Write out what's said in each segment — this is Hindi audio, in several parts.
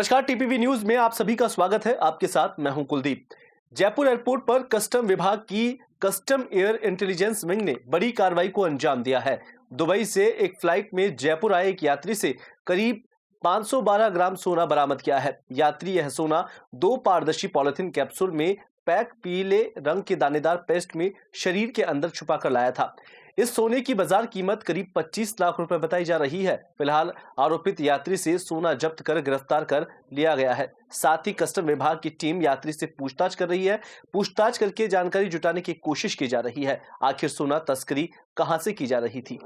नमस्कार, टीपीवी न्यूज में आप सभी का स्वागत है। आपके साथ मैं हूं कुलदीप। जयपुर एयरपोर्ट पर कस्टम विभाग की कस्टम एयर इंटेलिजेंस विंग ने बड़ी कार्रवाई को अंजाम दिया है। दुबई से एक फ्लाइट में जयपुर आए एक यात्री से करीब 512 ग्राम सोना बरामद किया है। यात्री यह सोना 2 पारदर्शी पॉलिथीन कैप्सूल में पैक पीले रंग के दानेदार पेस्ट में शरीर के अंदर छुपा कर लाया था। इस सोने की बाजार कीमत करीब 25 लाख रुपए बताई जा रही है। फिलहाल आरोपित यात्री से सोना जब्त कर गिरफ्तार कर लिया गया है। साथ ही कस्टम विभाग की टीम यात्री से पूछताछ कर रही है। पूछताछ करके जानकारी जुटाने की कोशिश की जा रही है। आखिर सोना तस्करी कहां से की जा रही थी।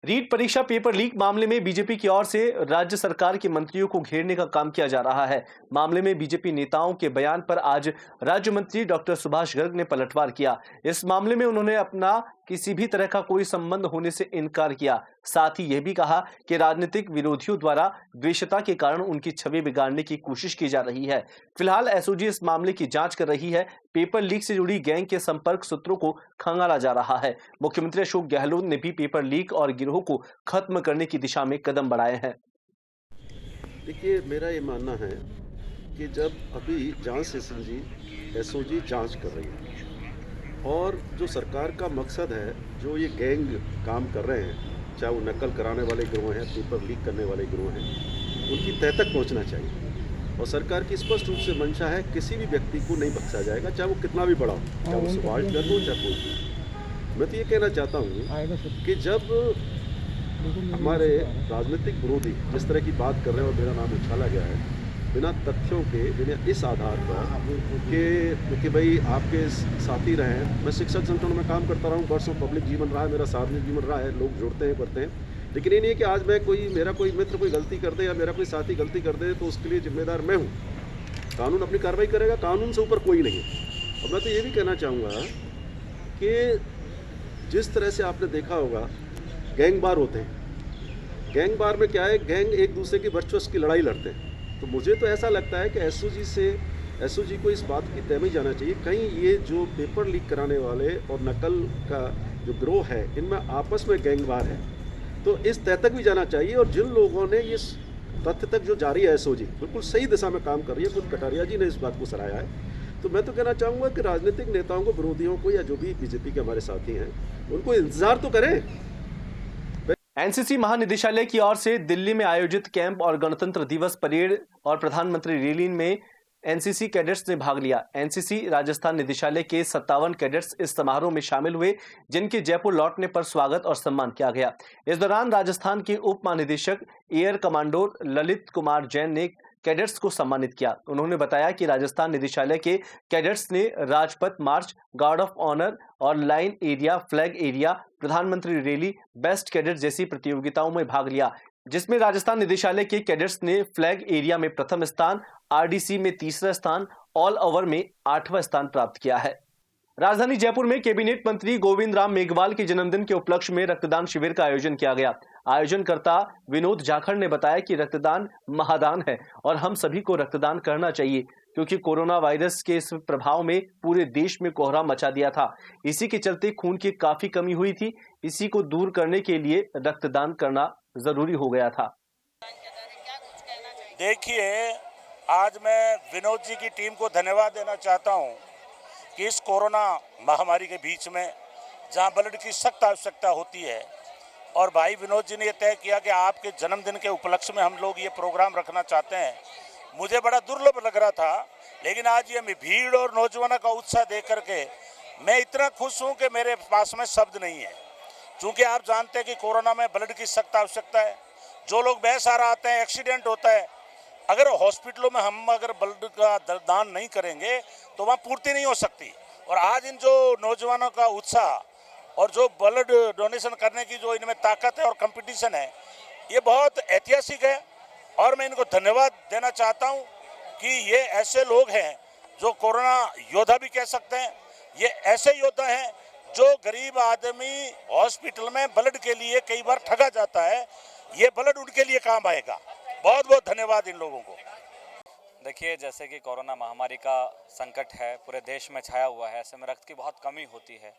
रीट परीक्षा पेपर लीक मामले में बीजेपी की ओर से राज्य सरकार के मंत्रियों को घेरने का काम किया जा रहा है। मामले में बीजेपी नेताओं के बयान पर आज राज्य मंत्री डॉक्टर सुभाष गर्ग ने पलटवार किया। इस मामले में उन्होंने अपना किसी भी तरह का कोई संबंध होने से इनकार किया। साथ ही यह भी कहा कि राजनीतिक विरोधियों द्वारा द्वेषता के कारण उनकी छवि बिगाड़ने की कोशिश की जा रही है। फिलहाल एसओजी इस मामले की जांच कर रही है। पेपर लीक से जुड़ी गैंग के संपर्क सूत्रों को खंगाला जा रहा है। मुख्यमंत्री अशोक गहलोत ने भी पेपर लीक और गिरोह को खत्म करने की दिशा में कदम बढ़ाए हैं। देखिए, मेरा ये मानना है कि जब अभी जांच सेशन जी एसओजी जांच कर रही है और जो सरकार का मकसद है, जो ये गैंग काम कर रहे हैं, चाहे वो नकल कराने वाले गिरोह हैं, पेपर लीक करने वाले गिरोह हैं, उनकी तह तक पहुंचना चाहिए। और सरकार की स्पष्ट रूप से मंशा है, किसी भी व्यक्ति को नहीं बख्शा जाएगा, चाहे वो कितना भी बड़ा हो, चाहे वो सुभाष गर्ग हो, चाहे कोई भी। मैं तो ये कहना चाहता हूँ कि जब हमारे राजनीतिक विरोधी जिस तरह की बात कर रहे हैं और मेरा नाम उछाला गया है बिना तथ्यों के, बिना इस आधार पर कि भाई आपके साथी रहे हैं। मैं शिक्षक संगठन में काम करता रहा हूँ, वर्षों पब्लिक जीवन रहा है, मेरा सार्वजनिक जीवन रहा है, लोग जुड़ते हैं, करते हैं। लेकिन ये नहीं है कि आज मेरा कोई मित्र कोई गलती कर दे या मेरा कोई साथी गलती कर दे तो उसके लिए जिम्मेदार मैं हूँ। कानून अपनी कार्रवाई करेगा, कानून से ऊपर कोई नहीं है। और मैं तो ये भी कहना चाहूँगा कि जिस तरह से आपने देखा होगा गैंग बार होते हैं, गैंग बार में क्या है, गैंग एक दूसरे की वर्चस्व की लड़ाई लड़ते हैं। तो मुझे तो ऐसा लगता है कि एसओजी को इस बात की तय में जाना चाहिए, कहीं ये जो पेपर लीक कराने वाले और नकल का जो गिरोह है, इनमें आपस में गैंग वार है, तो इस तय तक भी जाना चाहिए। और जिन लोगों ने ये तथ्य तक जो जारी है, एसओजी बिल्कुल सही दिशा में काम कर रही है। खुद कटारिया जी ने इस बात को सराहा है। तो मैं तो कहना चाहूँगा कि राजनीतिक नेताओं को, विरोधियों को, या जो भी बीजेपी के हमारे साथी हैं, उनको इंतजार तो करें। एनसीसी महानिदेशालय की ओर से दिल्ली में आयोजित कैंप और गणतंत्र दिवस परेड और प्रधानमंत्री रैली में एनसीसी कैडेट्स ने भाग लिया। एनसीसी राजस्थान निदेशालय के 57 कैडेट्स इस समारोह में शामिल हुए, जिनके जयपुर लौटने पर स्वागत और सम्मान किया गया। इस दौरान राजस्थान के उप महानिदेशक एयर कमांडो ललित कुमार जैन ने कैडेट्स को सम्मानित किया। उन्होंने बताया कि राजस्थान निदेशालय के कैडेट्स ने राजपथ मार्च, गार्ड ऑफ ऑनर और लाइन एरिया, फ्लैग एरिया, प्रधानमंत्री रैली, बेस्ट कैडेट जैसी प्रतियोगिताओं में भाग लिया, जिसमें राजस्थान निदेशालय के कैडेट्स ने फ्लैग एरिया में प्रथम स्थान, आरडीसी में तीसरा स्थान, ऑल ओवर में 8वां स्थान प्राप्त किया है। राजधानी जयपुर में कैबिनेट मंत्री गोविंद राम मेघवाल के जन्मदिन के उपलक्ष्य में रक्तदान शिविर का आयोजन किया गया। आयोजनकर्ता विनोद जाखड़ ने बताया कि रक्तदान महादान है और हम सभी को रक्तदान करना चाहिए, क्योंकि कोरोना वायरस के इस प्रभाव में पूरे देश में कोहराम मचा दिया था। इसी के चलते खून की काफी कमी हुई थी। इसी को दूर करने के लिए रक्तदान करना जरूरी हो गया था। देखिए, आज मैं विनोद जी की टीम को धन्यवाद देना चाहता हूं कि इस कोरोना महामारी के बीच में जहां ब्लड की सख्त आवश्यकता होती है, और भाई विनोद जी ने यह तय किया कि आपके जन्मदिन के उपलक्ष्य में हम लोग ये प्रोग्राम रखना चाहते हैं। मुझे बड़ा दुर्लभ लग रहा था, लेकिन आज ये भीड़ और नौजवानों का उत्साह देख करके मैं इतना खुश हूँ कि मेरे पास में शब्द नहीं है। क्योंकि आप जानते हैं कि कोरोना में ब्लड की सख्त आवश्यकता है। जो लोग बेसहारा आते हैं, एक्सीडेंट होता है, अगर हॉस्पिटलों में हम अगर ब्लड का दान नहीं करेंगे तो वहाँ पूर्ति नहीं हो सकती। और आज इन जो नौजवानों का उत्साह और जो ब्लड डोनेशन करने की जो इनमें ताकत है और कंपटीशन है, ये बहुत ऐतिहासिक है। और मैं इनको धन्यवाद देना चाहता हूँ कि ये ऐसे लोग हैं जो कोरोना योद्धा भी कह सकते हैं। ये ऐसे योद्धा हैं जो गरीब आदमी हॉस्पिटल में ब्लड के लिए कई बार ठगा जाता है, ये ब्लड उनके लिए काम आएगा। बहुत बहुत धन्यवाद इन लोगों को। देखिए, जैसे कि कोरोना महामारी का संकट है, पूरे देश में छाया हुआ है, ऐसे में रक्त की बहुत कमी होती है।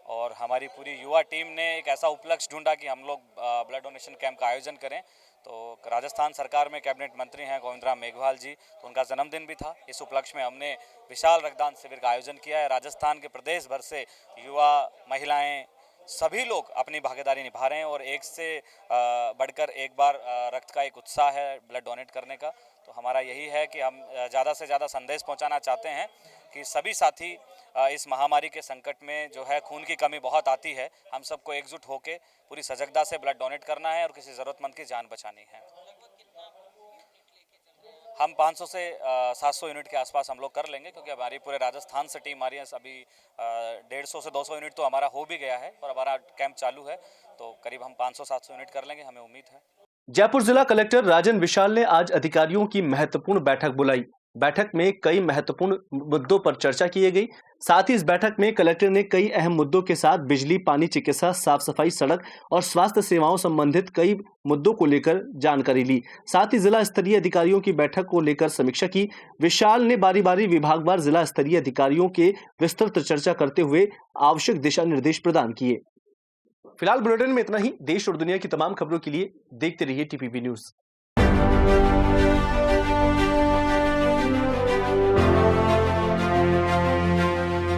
और हमारी पूरी युवा टीम ने एक ऐसा उपलक्ष्य ढूंढा कि हम लोग ब्लड डोनेशन कैंप का आयोजन करें। तो राजस्थान सरकार में कैबिनेट मंत्री हैं गोविंद राम मेघवाल जी, तो उनका जन्मदिन भी था। इस उपलक्ष्य में हमने विशाल रक्तदान शिविर का आयोजन किया है। राजस्थान के प्रदेश भर से युवा, महिलाएं, सभी लोग अपनी भागीदारी निभा रहे हैं और एक से बढ़कर एक बार रक्त का एक उत्साह है ब्लड डोनेट करने का। तो हमारा यही है कि हम ज़्यादा से ज़्यादा संदेश पहुंचाना चाहते हैं कि सभी साथी इस महामारी के संकट में जो है खून की कमी बहुत आती है, हम सबको एकजुट होकर पूरी सजगता से ब्लड डोनेट करना है और किसी ज़रूरतमंद की जान बचानी है। हम 500 से 700 यूनिट के आसपास हम लोग कर लेंगे, क्योंकि हमारी पूरे राजस्थान से टीम आ रही है। अभी 150 से 200 यूनिट तो हमारा हो भी गया है और हमारा कैंप चालू है, तो करीब हम 500-700 यूनिट कर लेंगे, हमें उम्मीद है। जयपुर जिला कलेक्टर राजन विशाल ने आज अधिकारियों की महत्वपूर्ण बैठक बुलाई। बैठक में कई महत्वपूर्ण मुद्दों पर चर्चा की गई। साथ ही इस बैठक में कलेक्टर ने कई अहम मुद्दों के साथ बिजली, पानी, चिकित्सा, साफ सफाई, सड़क और स्वास्थ्य सेवाओं संबंधित कई मुद्दों को लेकर जानकारी ली। साथ ही जिला स्तरीय अधिकारियों की बैठक को लेकर समीक्षा की। विशाल ने बारी बारी विभागवार जिला स्तरीय अधिकारियों के विस्तृत चर्चा करते हुए आवश्यक दिशा निर्देश प्रदान किए। फिलहाल बुलेटिन में इतना ही। देश और दुनिया की तमाम खबरों के लिए देखते रहिए TPP न्यूज।